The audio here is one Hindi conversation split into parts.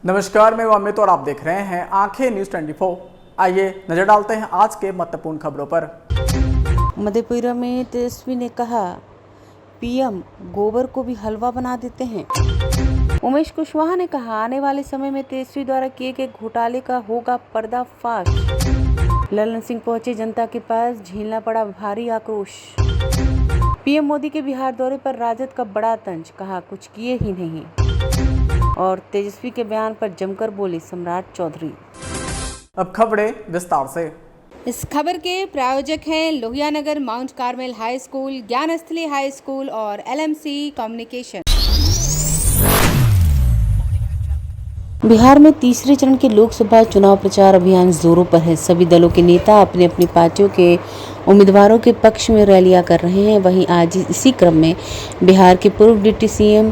नमस्कार, मैं अमित और आप देख रहे हैं आंखें न्यूज 24। आइए नजर डालते हैं आज के महत्वपूर्ण खबरों पर। मधेपुरा में तेजस्वी ने कहा, पीएम गोबर को भी हलवा बना देते हैं। उमेश कुशवाहा ने कहा, आने वाले समय में तेजस्वी द्वारा किए गए घोटाले का होगा पर्दाफाश। ललन सिंह पहुंचे जनता के पास, झेलना पड़ा भारी आक्रोश। पीएम मोदी के बिहार दौरे पर राजद का बड़ा तंज, कहा कुछ किए ही नहीं। और तेजस्वी के बयान पर जमकर बोले सम्राट चौधरी। अब खबरें विस्तार से। इस खबर के प्रायोजक हैं Lohia Nagar Mount Carmel high school, Gyansthali high school और LMC कम्युनिकेशन। बिहार में तीसरे चरण के लोकसभा चुनाव प्रचार अभियान जोरों पर है। सभी दलों के नेता अपनी अपनी पार्टियों के उम्मीदवारों के पक्ष में रैलियां कर रहे हैं। वहीं आज इसी क्रम में बिहार के पूर्व डिप्टी CM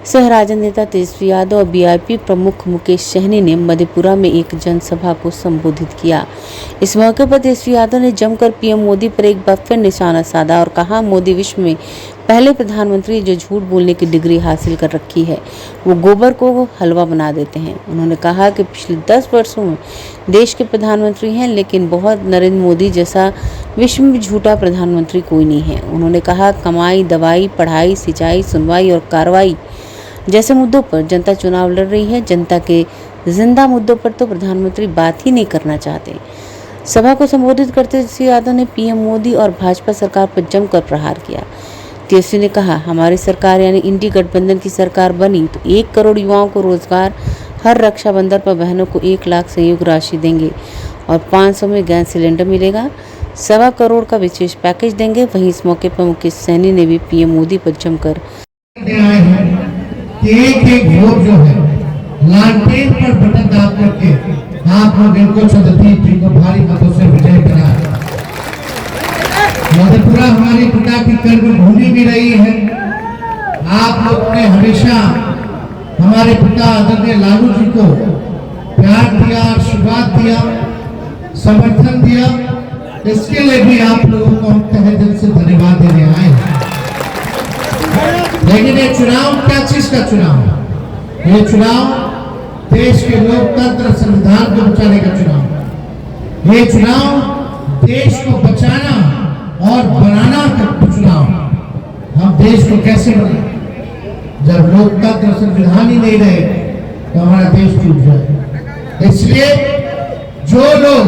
सह राजद नेता तेजस्वी यादव और BIP प्रमुख मुकेश सहनी ने मधेपुरा में एक जनसभा को संबोधित किया। इस मौके पर तेजस्वी यादव ने जमकर PM मोदी पर एक बार फिर निशाना साधा और कहा, मोदी विश्व में पहले प्रधानमंत्री जो झूठ बोलने की डिग्री हासिल कर रखी है, वो गोबर को हलवा बना देते हैं। उन्होंने कहा कि पिछले 10 वर्षों में देश के प्रधानमंत्री हैं, लेकिन बहुत नरेंद्र मोदी जैसा विश्व में झूठा प्रधानमंत्री कोई नहीं है। उन्होंने कहा, कमाई, दवाई, पढ़ाई, सिंचाई, सुनवाई और कार्रवाई जैसे मुद्दों पर जनता चुनाव लड़ रही है। जनता के जिंदा मुद्दों पर तो प्रधानमंत्री बात ही नहीं करना चाहते। सभा को संबोधित करते तेजस्वी यादव ने PM मोदी और भाजपा सरकार पर जमकर प्रहार किया। तेजस्वी ने कहा, हमारी सरकार यानी इंडी गठबंधन की सरकार बनी तो 1 करोड़ युवाओं को रोजगार, हर रक्षाबंधन पर बहनों को 1 लाख संयोग राशि देंगे और 500 में गैस सिलेंडर मिलेगा। 1.25 करोड़ का विशेष पैकेज देंगे। वहीं इस मौके पर मुकेश सहनी ने भी PM मोदी पर जमकर एक वोट जो है लालटेन पर बटन दाब करके आप लोग इनको सदतीश जी को भारी मतों से विजय करा। मधेपुरा हमारी पिता की कर्मभूमि भी रही है। आप लोग ने हमेशा हमारे पिता आदरणीय लालू जी को प्यार दिया, आशीर्वाद दिया, समर्थन दिया। इसके लिए भी आप लोगों को हम तहे दिल से धन्यवाद देने आए हैं। लेकिन ये चुनाव क्या चीज का चुनाव है? ये चुनाव देश के लोकतंत्र संविधान को बचाने का चुनाव। ये चुनाव देश को बचाना और बनाना का चुनाव। हम देश को कैसे बनाएं? जब लोकतंत्र संविधान ही नहीं रहे तो हमारा देश टूट जाए। इसलिए जो लोग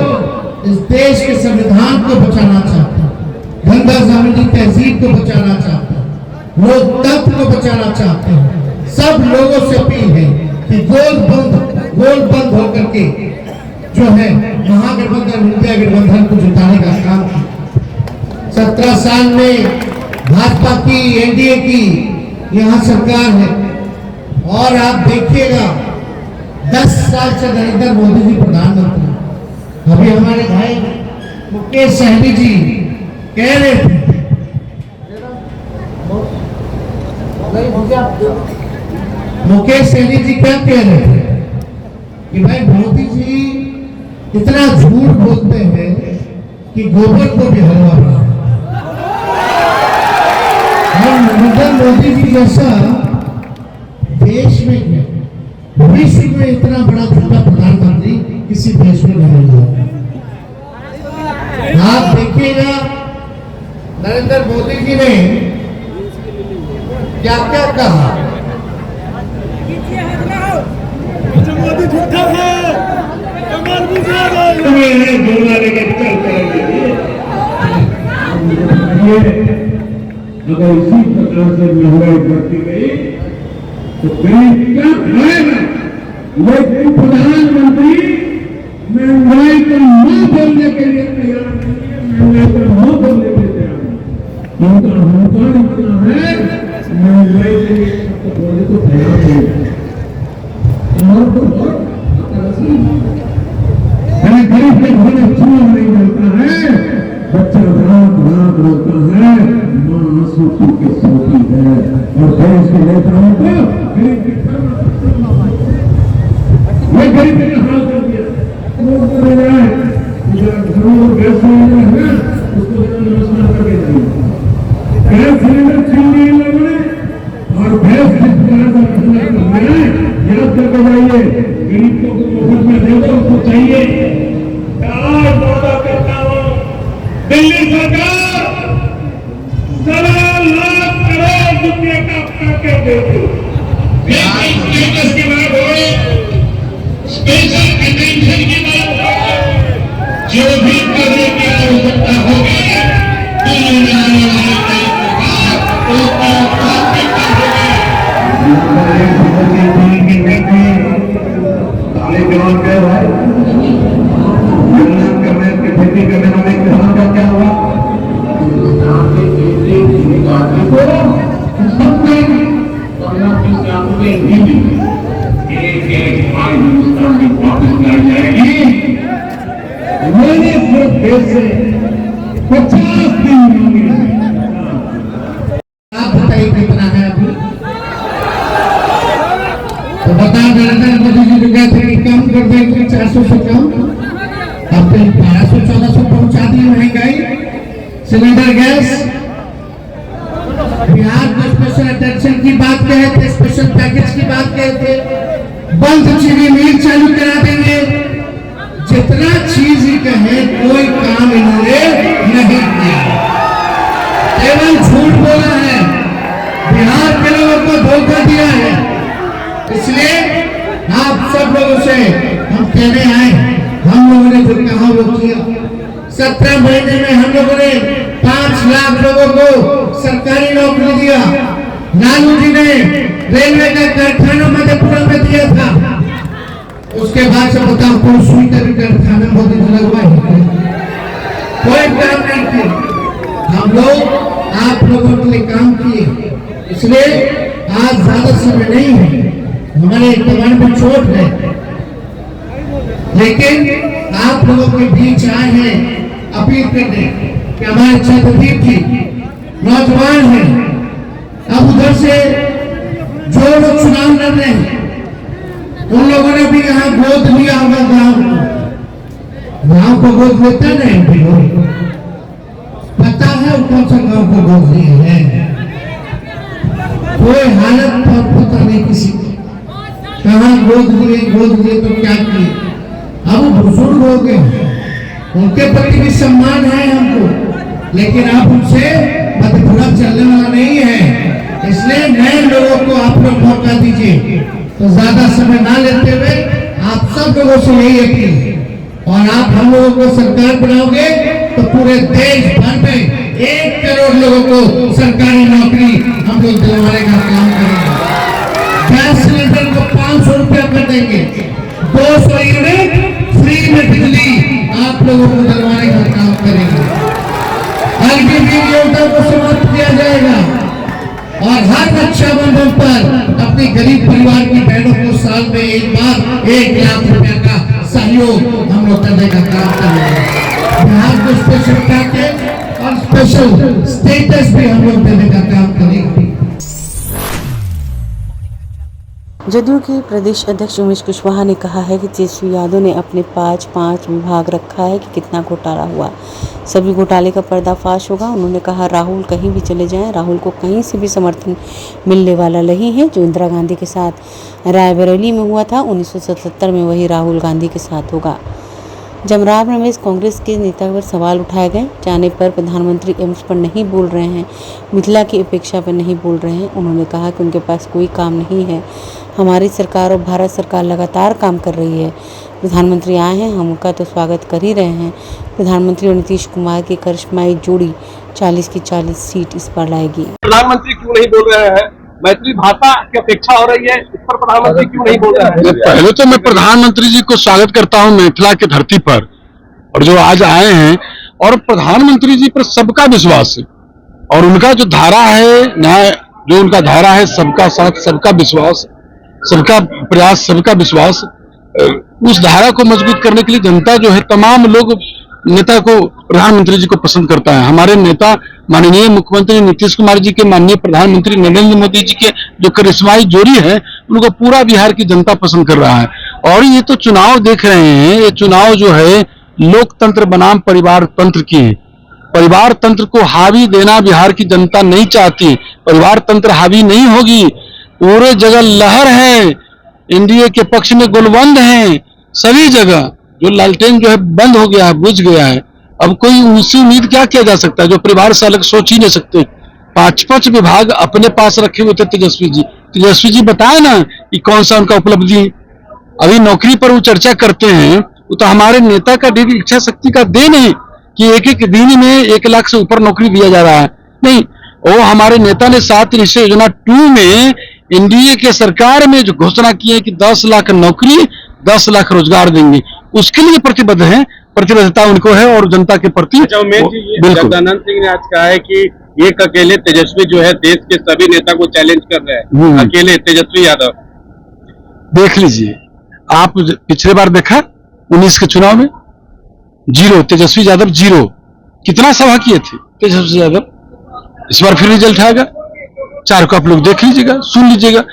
इस देश के संविधान को बचाना चाहते हैं, गंगा जमुनी तहजीब को बचाना चाहते हैं, लोकतंत्र को बचाना चाहते हैं, सब लोगों से अपील है कि गोल बंद होकर के जो है महागठबंधन, इंडिया गठबंधन को जिताने का काम किया। 17 साल में भाजपा की, NDA की यहाँ सरकार है और आप देखिएगा 10 साल से नरेंद्र मोदी जी प्रधानमंत्री। अभी हमारे भाई मुकेश सहनी जी कह रहे थे, मुकेश सहनी जी क्या कह रहे थे कि भाई मोदी जी इतना झूठ बोलते हैं कि गोबर को भी हलवा बना। नरेंद्र मोदी जी जैसा देश में, विश्व में इतना बड़ा झूठा प्रधानमंत्री किसी देश में नहीं हुआ। आप देखिएगा नरेंद्र मोदी जी ने क्या क्या कहा। मोदी झूठा है, कमर भी अगर इसी प्रकार से महंगाई बढ़ती गई तो गरीब क्या खाएगा? लेकिन प्रधानमंत्री महंगाई को न बोलने के लिए तैयार नहीं है, महंगाई को न बोलने के लिए तैयार नहीं। उनका अहंकार इतना है, महंगाई के लिए तो बोले तो तैयार नहीं है। गरीब के घर में चूल्हा नहीं मिलता है, बच्चा रात रात रोता है, माँ आंसू के सोती है। और देश के नेताओं को गरीब के घर में गरीब ने हाल कर दिया। घरों में गैस सिलेंडर है, उसको नमस्कार करके जाइए। गैस सिलेंडर छीन लिए लोगों ने और गैस जिस तरह से याद करके जाइए। मुफ्त में दे दो, उसको चाहिए। आज वादा करता हूं, दिल्ली सरकार 1.25 लाख करोड़ रुपए का पैकेज देगी। स्टेटस की बात हो, स्पेशल अटेंशन की बात हो, जो भी करने की आवश्यकता होगी खेती करने वाले किसानों का क्या हुआ? मैंने सिर्फ देश से 50 दिन मांगे। आप बताइए कितना है अभी? तो बता नरेंद्र मोदी जी जो कहते हैं कम कर देंगे 400 से कम, अब तो 1200-1400 पहुंचा दिए महंगाई। सिलेंडर गैस, बिहार में स्पेशल अटेंशन की बात कहे थे, स्पेशल पैकेज की बात कहे थे, बंद चीनी मिल चालू करा देंगे। जितना चीज ही कहे कोई काम इन्होंने नहीं किया, केवल झूठ बोला है, बिहार के लोगों को धोखा दिया है। इसलिए आप सब लोगों से हम कहने आए, हम लोगों ने जो कहा वो किया। 17 महीने में हम लोगों ने 5 लाख लोगों को सरकारी नौकरी दिया। लालू जी ने रेलवे का कारखाना मधेपुरा में दिया था, उसके बाद से बताओ कोई सुई का भी कारखाना मोदी जी लगवाए, कोई काम नहीं किया। हम लोग आप लोगों के लिए काम किए, इसलिए आज ज्यादा समय नहीं है, हमारे कमान में चोट है, लेकिन आप लोगों के बीच आए हैं अपील करने कि हमारे छत्रदीप जी नौजवान हैं, अब उधर से जो लोग चुनाव लड़ रहे हैं उन लोगों ने भी यहाँ गोद लिया होगा गांव को गोद लेता नहीं भी लोग, पता है कौन सा गांव को गोद लिए हैं, कोई हालत पर पता नहीं किसी की, कहाँ गोद लिए तो क्या किए। अब वो बुजुर्ग हो गए, उनके प्रति भी सम्मान है हमको, लेकिन आप उनसे मधेपुरा चलने वाला नहीं है, इसलिए नए लोगों को आप लोग मौका दीजिए। तो ज्यादा समय ना लेते हुए आप सब लोगों से यही अपील है, और आप हम लोगों को सरकार बनाओगे तो पूरे देश भर में 1 करोड़ लोगों को सरकारी नौकरी हम लोग दिलवाने का काम करेंगे। गैस सिलेंडर को 500 रुपया कर देंगे, 200 यूनिट फ्री में बिजली आप लोगों को दिलवाने का काम करेंगे। एलपीजी योजना को समाप्त किया जाएगा, और हर रक्षाबंधन पर अपने गरीब परिवार की बहनों को साल में एक बार 1 लाख रुपया का सहयोग हम लोग करने का काम करेंगे। बिहार को स्पेशल पैकेज और स्पेशल स्टेटस भी हम लोग देने का काम करेंगे। जदयू के प्रदेश अध्यक्ष उमेश कुशवाहा ने कहा है कि तेजस्वी यादव ने अपने 5 विभाग रखा है कि कितना घोटाला हुआ, सभी घोटाले का पर्दाफाश होगा। उन्होंने कहा राहुल कहीं भी चले जाएं, राहुल को कहीं से भी समर्थन मिलने वाला नहीं है। जो इंदिरा गांधी के साथ रायबरेली में हुआ था 1977 में, वही राहुल गांधी के साथ होगा। जमराव रमेश कांग्रेस के नेता पर सवाल उठाए गए जाने पर प्रधानमंत्री एम्स पर नहीं बोल रहे हैं, मिथिला की अपेक्षा पर नहीं बोल रहे हैं। उन्होंने कहा कि उनके पास कोई काम नहीं है, हमारी सरकार और भारत सरकार लगातार काम कर रही है। प्रधानमंत्री आए हैं, हम उनका तो स्वागत कर ही रहे हैं। प्रधानमंत्री और नीतीश कुमार की करिश्माई जोड़ी 40 की 40 सीट इस बार लाएगी। प्रधानमंत्री क्यों नहीं बोल रहे हैं? मैथिली भाषा की अपेक्षा हो रही है, इस पर प्रधानमंत्री क्यों नहीं बोल रहे हैं? पहले तो मैं प्रधानमंत्री जी को स्वागत करता हूं मिथिला की धरती पर, और जो आज आए हैं, और प्रधानमंत्री जी पर सबका विश्वास है, और उनका जो धारा है न्याय, जो उनका धारा है सबका साथ, सबका विश्वास, सबका प्रयास, सबका विश्वास, उस धारा को मजबूत करने के लिए जनता जो है तमाम लोग नेता को, प्रधानमंत्री जी को पसंद करता है। हमारे नेता माननीय मुख्यमंत्री नीतीश कुमार जी के, माननीय प्रधानमंत्री नरेंद्र मोदी जी के जो करिश्माई जोड़ी है, उनको पूरा बिहार की जनता पसंद कर रहा है। और ये तो चुनाव देख रहे हैं, ये चुनाव जो है लोकतंत्र बनाम परिवार तंत्र की है। परिवार तंत्र को हावी देना बिहार की जनता नहीं चाहती, परिवार तंत्र हावी नहीं होगी। पूरे जगह लहर है, एनडीए के पक्ष में गोलबंद हैं सभी जगह। जो लालटेन जो है बंद हो गया है, बुझ गया है। अब कोई उनसे उम्मीद क्या किया जा सकता है जो परिवार से अलग सोच ही नहीं सकते। 5 विभाग अपने पास रखे हुए थे तेजस्वी जी। तेजस्वी जी बताए ना कि कौन सा उनका उपलब्धि। अभी नौकरी पर वो चर्चा करते हैं, वो तो हमारे नेता का ढेर इच्छा शक्ति का देन है कि एक दिन में 1 लाख से ऊपर नौकरी दिया जा रहा है। नहीं, वो हमारे नेता ने 7 निश्चय योजना 2 में एनडीए के सरकार में जो घोषणा की है कि 10 लाख नौकरी, 10 लाख रोजगार देंगे, उसके लिए प्रतिबद्ध है। प्रतिबद्धता उनको है और जनता के प्रति। जगदानंद सिंह ने आज कहा है कि एक अकेले तेजस्वी जो है देश के सभी नेता को चैलेंज कर रहे हैं, अकेले तेजस्वी यादव। देख लीजिए, आप पिछले बार देखा 19 के चुनाव में 0 तेजस्वी यादव 0। कितना सभा किए थे तेजस्वी यादव। इस बार फिर रिजल्ट आएगा, 4 को आप लोग देख लीजिएगा, सुन लीजिएगा।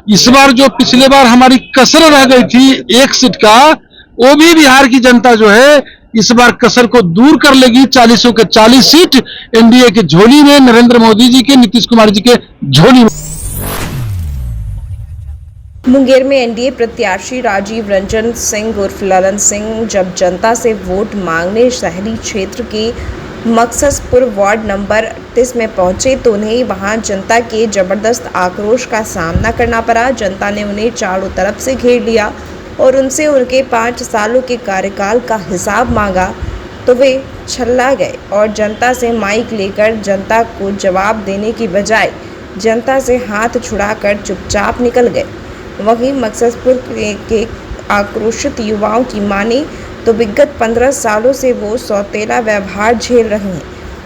इस बार जो पिछले बार हमारी कसर रह गई थी 1 सीट का, वो भी बिहार की जनता जो है इस बार कसर को दूर कर लेगी। 40 के 40 सीट एनडीए के झोली में, नरेंद्र मोदी जी के, नीतीश कुमार जी के झोली में। मुंगेर में एनडीए प्रत्याशी राजीव रंजन सिंह उर्फ ललन सिंह जब जनता से वोट मांगने शहरी क्षेत्र के मकससपुर वार्ड नंबर 38 में पहुंचे तो उन्हें वहां जनता के जबरदस्त आक्रोश का सामना करना पड़ा। जनता ने उन्हें चारों तरफ से घेर लिया और उनसे उनके 5 सालों के कार्यकाल का हिसाब मांगा तो वे छल्ला गए और जनता से माइक लेकर जनता को जवाब देने की बजाय जनता से हाथ छुड़ाकर चुपचाप निकल गए। वहीं मकससपुर के आक्रोशित युवाओं की माने तो विगत 15 सालों से वो सौतेला व्यवहार झेल रहे हैं।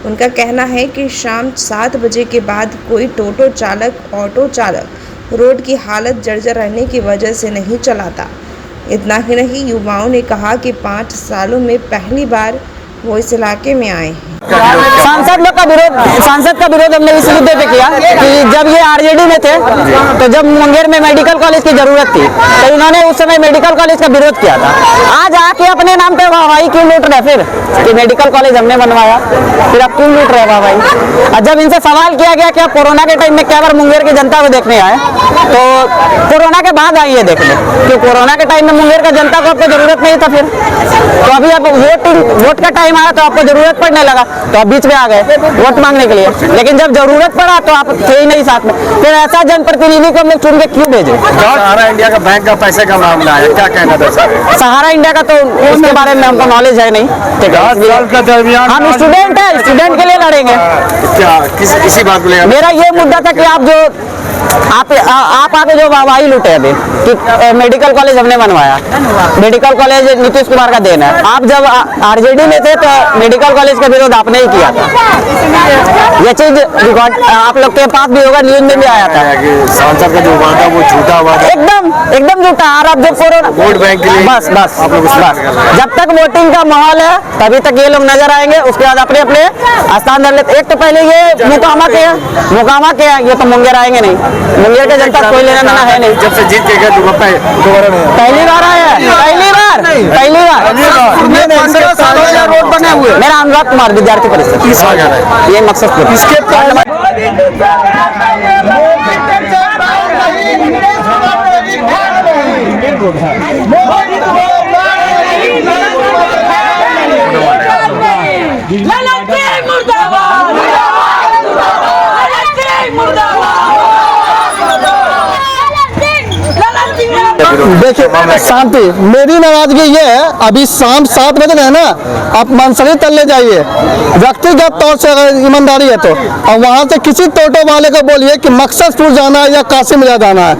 उनका कहना है कि शाम 7 बजे के बाद कोई टोटो चालक, ऑटो चालक रोड की हालत जर्जर रहने की वजह से नहीं चलाता। इतना ही नहीं, युवाओं ने कहा कि 5 सालों में पहली बार वो इस इलाके में आए हैं। सांसद का विरोध हमने इस मुद्दे पे किया कि जब ये आरजेडी में थे तो जब मुंगेर में मेडिकल कॉलेज की जरूरत थी तो इन्होंने उस समय मेडिकल कॉलेज का विरोध किया था। आज आके अपने नाम पे वाहवाही क्यों लूट रहे फिर कि मेडिकल कॉलेज हमने बनवाया, फिर आप क्यों लूट रहे वाहवाही। और जब इनसे सवाल किया गया कि आप कोरोना के टाइम में क्या बार मुंगेर की जनता को देखने आए, तो कोरोना के बाद आइए देखने, क्यों कोरोना के टाइम में मुंगेर का जनता को आपको जरूरत नहीं था। फिर तो अभी अब वोट का टाइम आया तो आपको जरूरत पड़ने लगा तो आप बीच में आ गए वोट मांगने के लिए, लेकिन जब जरूरत पड़ा तो आप थे ही नहीं साथ में। फिर ऐसा जनप्रतिनिधि को हम लोग चुन के क्यों भेजे। सहारा इंडिया का बैंक का पैसे का मामला है, क्या कहना था सर? सहारा इंडिया का तो उसके बारे में हमको नॉलेज है नहीं। हम स्टूडेंट है, स्टूडेंट के लिए लड़ेंगे। क्या किसी बात को लेकर मेरा ये मुद्दा था कि आप आके जो वाहवाही लूटे अभी कि मेडिकल कॉलेज हमने बनवाया, मेडिकल कॉलेज नीतीश कुमार का देन है। आप जब आरजेडी में थे तो मेडिकल कॉलेज का विरोध आपने ही किया था। ये चीज रिकॉर्ड आप लोग के पास भी होगा, न्यूज में भी आया था कि सांसद का जो वादा वो झूठा हुआ था, एकदम झूठा। और अब जब कोरोना वोट बैंक के लिए बस जब तक वोटिंग का माहौल है तभी तक ये लोग नजर आएंगे, उसके बाद अपने अपने स्थान धर लेते। एक तो पहले ये मुकामा के ये तो मुंगेर आएंगे नहीं, मुंगेर के जनता कोई लेना देना है नहीं। जब से जीत के गए दोबारा नहीं, पहली बार आया, पहली बार रोड बने हुए। मेरा अनुराग कुमार, विद्यार्थी परिषद, ये मकसदपुर। देखिए शांति, मेरी नाराजगी ये है, अभी शाम 7 बजे है ना, आप मानसरी तल्ले जाइए, व्यक्तिगत तौर से अगर ईमानदारी है तो, और वहाँ से किसी टोटो वाले को बोलिए कि मकसदपुर जाना है या कासिमिया जाना है,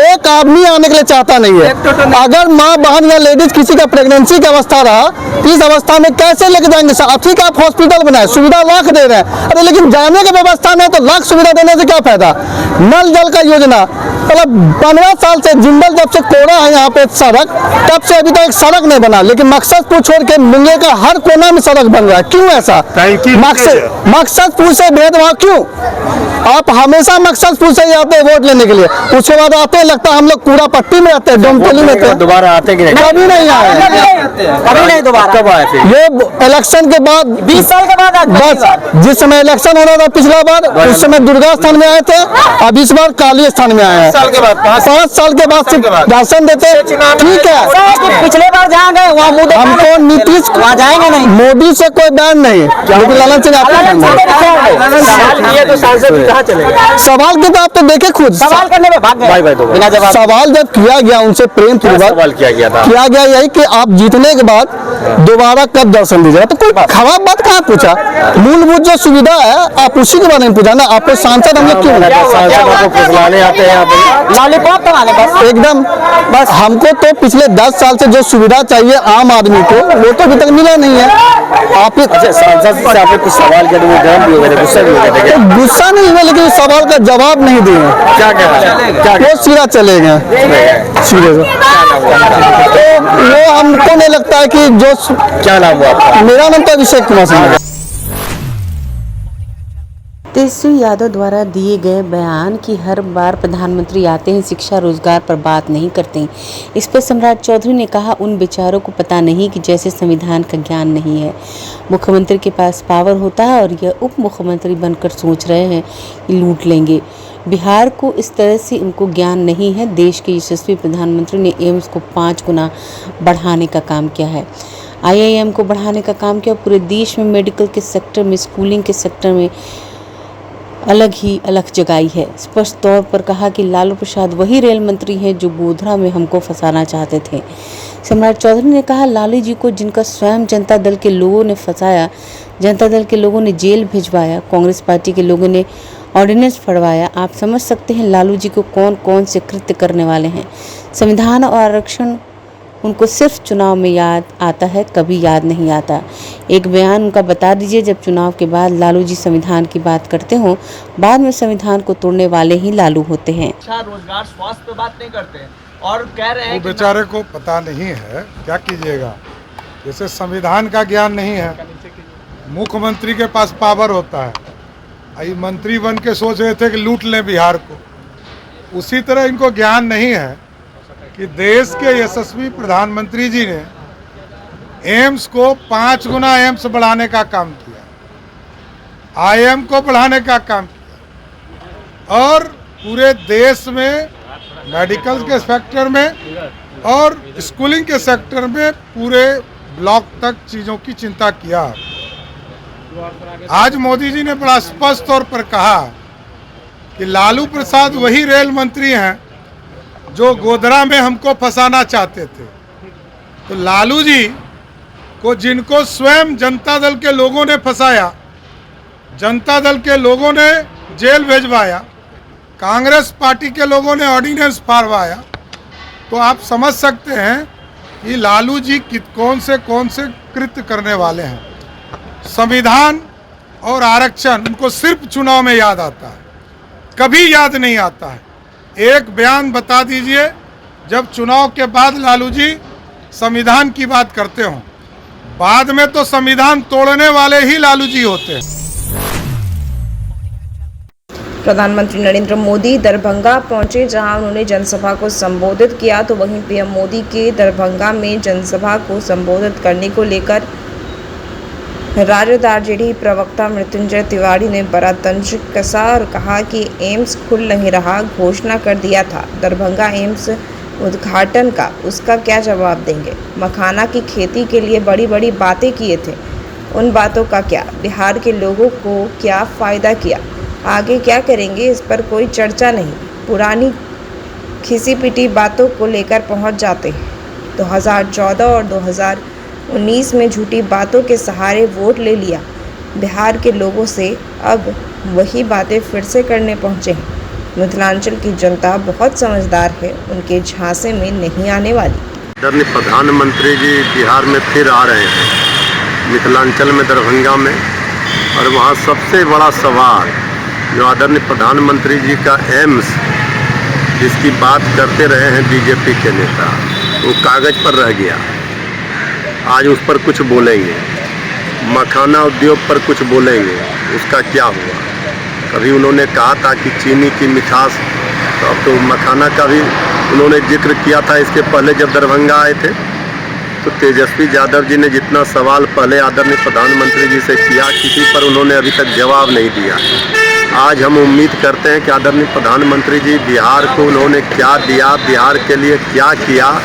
एक आदमी आने के लिए चाहता नहीं है। अगर माँ बहन या लेडीज किसी का प्रेगनेंसी की अवस्था रहा, इस अवस्था में कैसे लेके जाएंगे? ठीक है, आप हॉस्पिटल बनाए, सुविधा लाख दे रहे हैं, अरे लेकिन जाने की व्यवस्था नहीं तो लाख सुविधा देने से क्या फायदा? नल जल का योजना, मतलब 15 साल से जिंदल जब से कोड़ा है यहाँ पे सड़क, तब से अभी तक एक सड़क नहीं बना, लेकिन मकसदपुर छोड़ के मुंगेर का हर कोना में सड़क बन रहा है। क्यों ऐसा? मकसदपुर से भेदभाव क्यों? आप हमेशा मकसदपुर से ही आते हैं वोट लेने के लिए, उसके बाद आते हैं लगता है हम लोग कूड़ा पट्टी में रहते हैं, डोमतली में थे, दोबारा आते कि नहीं? कभी नहीं आए, कभी नहीं दोबारा। कब आए थे? ये इलेक्शन के बाद 20 साल के बाद बस जिस समय इलेक्शन होना था पिछला बार, उस समय दुर्गा स्थान में आए थे, अब इस बार काली स्थान में आए हैं। 5 साल के बाद सिर्फ दर्शन देते, ठीक है। पिछले बार जहाँ गए वहाँ हमको नीतीश वहाँ जाएंगे नहीं, मोदी से कोई बैन नहीं, लेकिन लालन सिंह ये तो सांसद कहाँ चले गए? सवाल के तो आप तो देखे खुद, सवाल करने में भाग गए बिना जवाब। सवाल जब किया गया उनसे प्रेम पूर्वक सवाल किया गया था, किया गया यही कि आप जीतने के बाद दोबारा कब दर्शन दीजिएगा, तो कोई खराब बात कहाँ पूछा। मूलभूत जो सुविधा है आप उसी के बारे में पूछा ना, आपको सांसद हम लोग क्यों फुसलाने आते हैं लॉलीपॉप बनाने बस एकदम। बस हमको तो पिछले 10 साल से जो सुविधा चाहिए आम आदमी को वो तो अभी तक मिला नहीं है। आप सांसद से आपने कुछ सवाल किया तो वो गर्म भी हो गए थे, गुस्सा भी हो गए थे? गुस्सा नहीं हुआ, लेकिन सवाल का जवाब नहीं दिए। क्या कह वो सीधा चले गए सीधे से। तो वो हमको नहीं लगता है कि जो क्या नाम हुआ आपका? मेरा नाम तो अभिषेक कुमार सिंह है। तेजस्वी यादव द्वारा दिए गए बयान कि हर बार प्रधानमंत्री आते हैं शिक्षा रोजगार पर बात नहीं करते, इस पर सम्राट चौधरी ने कहा उन बेचारों को पता नहीं कि जैसे संविधान का ज्ञान नहीं है। मुख्यमंत्री के पास पावर होता है और यह उप मुख्यमंत्री बनकर सोच रहे हैं कि लूट लेंगे। बिहार को इस तरह से उनको ज्ञान नहीं है। देश के यशस्वी प्रधानमंत्री ने एम्स को 5 गुना बढ़ाने का काम किया है, IIM को बढ़ाने का काम किया। पूरे देश में मेडिकल के सेक्टर में, स्कूलिंग के सेक्टर में अलग जगाई है। स्पष्ट तौर पर कहा कि लालू प्रसाद वही रेल मंत्री हैं जो गोधरा में हमको फंसाना चाहते थे। सम्राट चौधरी ने कहा लालू जी को जिनका स्वयं जनता दल के लोगों ने फंसाया, जनता दल के लोगों ने जेल भिजवाया, कांग्रेस पार्टी के लोगों ने ऑर्डिनेंस फड़वाया, आप समझ सकते हैं लालू जी को कौन कौन से कृत्य करने वाले हैं। संविधान और आरक्षण उनको सिर्फ चुनाव में याद आता है, कभी याद नहीं आता। एक बयान उनका बता दीजिए जब चुनाव के बाद लालू जी संविधान की बात करते हो, बाद में संविधान को तोड़ने वाले ही लालू होते हैं। रोजगार स्वास्थ्य पे बात नहीं करते हैं और कह रहे हैं वो बेचारे को पता नहीं है, क्या कीजिएगा। जैसे संविधान का ज्ञान नहीं है, मुख्यमंत्री के पास पावर होता है, ये मंत्री बन के सोच रहे थे कि लूट लें बिहार को, उसी तरह इनको ज्ञान नहीं है कि देश के यशस्वी प्रधानमंत्री जी ने एम्स को 5 गुना एम्स बढ़ाने का काम किया, IIM को बढ़ाने का काम किया और पूरे देश में मेडिकल के सेक्टर में और स्कूलिंग के सेक्टर में पूरे ब्लॉक तक चीज़ों की चिंता किया। आज मोदी जी ने बड़ा स्पष्ट तौर पर कहा कि लालू प्रसाद वही रेल मंत्री हैं जो गोधरा में हमको फंसाना चाहते थे। तो लालू जी को जिनको स्वयं जनता दल के लोगों ने फंसाया, जनता दल के लोगों ने जेल भेजवाया, कांग्रेस पार्टी के लोगों ने ऑर्डिनेंस फाड़वाया, तो आप समझ सकते हैं कि लालू जी कौन से कृत्य करने वाले हैं। संविधान और आरक्षण उनको सिर्फ चुनाव में याद आता है, कभी याद नहीं आता है। एक बयान बता दीजिए जब चुनाव के बाद लालू जी संविधान की बात करते हो, बाद में तो संविधान तोड़ने वाले ही लालू जी होते हैं। प्रधानमंत्री नरेंद्र मोदी दरभंगा पहुंचे, जहां उन्होंने जनसभा को संबोधित किया। तो वहीं पीएम मोदी के दरभंगा में जनसभा को संबोधित करने को लेकर राजद आरजेडी प्रवक्ता मृत्युंजय तिवारी ने बड़ा तंज कसा और कहा कि एम्स खुल नहीं रहा, घोषणा कर दिया था दरभंगा एम्स उद्घाटन का, उसका क्या जवाब देंगे। मखाना की खेती के लिए बड़ी बड़ी बातें किए थे, उन बातों का क्या, बिहार के लोगों को क्या फ़ायदा किया, आगे क्या करेंगे, इस पर कोई चर्चा नहीं। पुरानी खिसी पिटी बातों को लेकर पहुंच जाते हैं। 2014 और 2019 में झूठी बातों के सहारे वोट ले लिया बिहार के लोगों से, अब वही बातें फिर से करने पहुंचे हैं। मिथिलांचल की जनता बहुत समझदार है, उनके झांसे में नहीं आने वाली। आदरणीय प्रधानमंत्री जी बिहार में फिर आ रहे हैं, मिथिलांचल में दरभंगा में, और वहाँ सबसे बड़ा सवाल जो आदरणीय प्रधानमंत्री जी का एम्स जिसकी बात करते रहे हैं बीजेपी के नेता, वो कागज़ पर रह गया। आज उस पर कुछ बोलेंगे, मखाना उद्योग पर कुछ बोलेंगे, उसका क्या हुआ। कभी उन्होंने कहा था कि चीनी की मिठास, तो अब तो मखाना का भी उन्होंने जिक्र किया था इसके पहले जब दरभंगा आए थे। तो तेजस्वी यादव जी ने जितना सवाल पहले आदरणीय प्रधानमंत्री जी से किया, किसी पर उन्होंने अभी तक जवाब नहीं दिया। आज हम उम्मीद करते हैं कि आदरणीय प्रधानमंत्री जी बिहार को उन्होंने क्या दिया, बिहार के लिए क्या किया,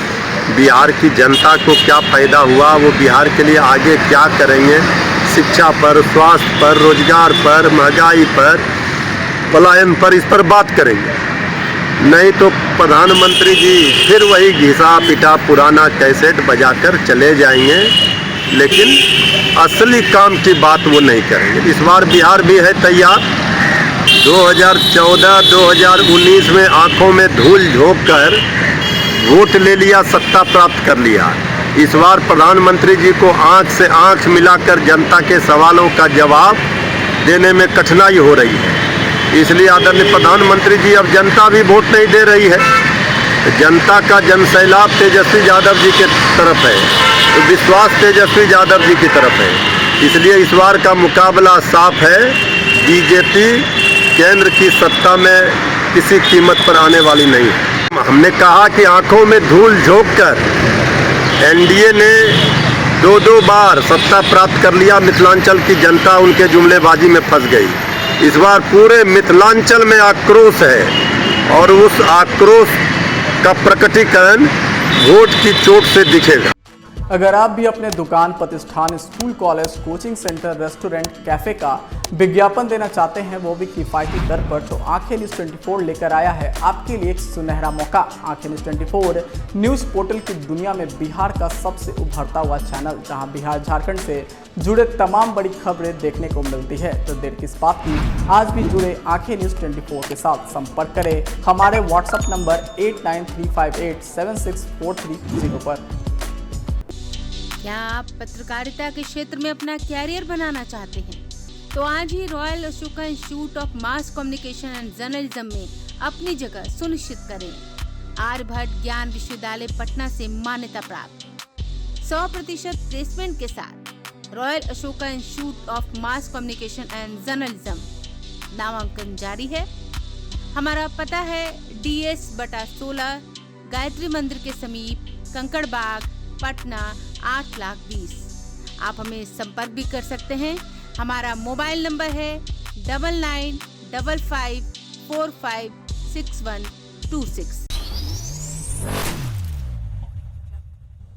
बिहार की जनता को क्या फ़ायदा हुआ, वो बिहार के लिए आगे क्या करेंगे, शिक्षा पर, स्वास्थ्य पर, रोजगार पर, महंगाई पर, पलायन पर, इस पर बात करेंगे। नहीं तो प्रधानमंत्री जी फिर वही घिसा पिटा पुराना कैसेट बजाकर चले जाएंगे, लेकिन असली काम की बात वो नहीं करेंगे। इस बार बिहार भी है तैयार। 2014-2019 में आंखों में धूल झोंक कर वोट ले लिया, सत्ता प्राप्त कर लिया। इस बार प्रधानमंत्री जी को आंख से आंख मिलाकर जनता के सवालों का जवाब देने में कठिनाई हो रही है। इसलिए आदरणीय प्रधानमंत्री जी अब जनता भी वोट नहीं दे रही है। जनता का जनसैलाब तेजस्वी यादव जी की तरफ है, तो विश्वास तेजस्वी यादव जी की तरफ है। इसलिए इस बार का मुकाबला साफ है। बीजेपी केंद्र की सत्ता में किसी कीमत पर आने वाली नहीं है। हमने कहा कि आंखों में धूल झोंककर एनडीए ने दो बार सत्ता प्राप्त कर लिया। मिथिलांचल की जनता उनके जुमलेबाजी में फंस गई। इस बार पूरे मिथिलांचल में आक्रोश है और उस आक्रोश का प्रकटीकरण वोट की चोट से दिखेगा। अगर आप भी अपने दुकान, प्रतिष्ठान, school, college, coaching centre, restaurant, cafe का विज्ञापन देना चाहते हैं, वो भी किफ़ायती दर पर, तो आंखें न्यूज़ 24 लेकर आया है आपके लिए एक सुनहरा मौका। आंखें न्यूज़ 24 न्यूज़ पोर्टल की दुनिया में बिहार का सबसे उभरता हुआ चैनल, जहां बिहार झारखंड से जुड़े तमाम बड़ी खबरें देखने को मिलती है। तो देर किस बात की, आज भी जुड़े आंखें न्यूज़ 24 के साथ। संपर्क करें हमारे व्हाट्सएप नंबर 8935876430 पर। क्या आप पत्रकारिता के क्षेत्र में अपना कैरियर बनाना चाहते हैं? तो आज ही Royal Ashoka Institute of Mass Communication and Journalism में अपनी जगह सुनिश्चित करें। आर्यभट्ट ज्ञान विश्वविद्यालय पटना से मान्यता प्राप्त 100% प्लेसमेंट के साथ royal Ashoka Institute of Mass Communication and journalism नामांकन जारी है। हमारा पता है DS/16 गायत्री मंदिर के समीप, कंकड़ बाग, पटना 8,20,000। आप हमें संपर्क भी कर सकते हैं। हमारा मोबाइल नंबर है 9955456126।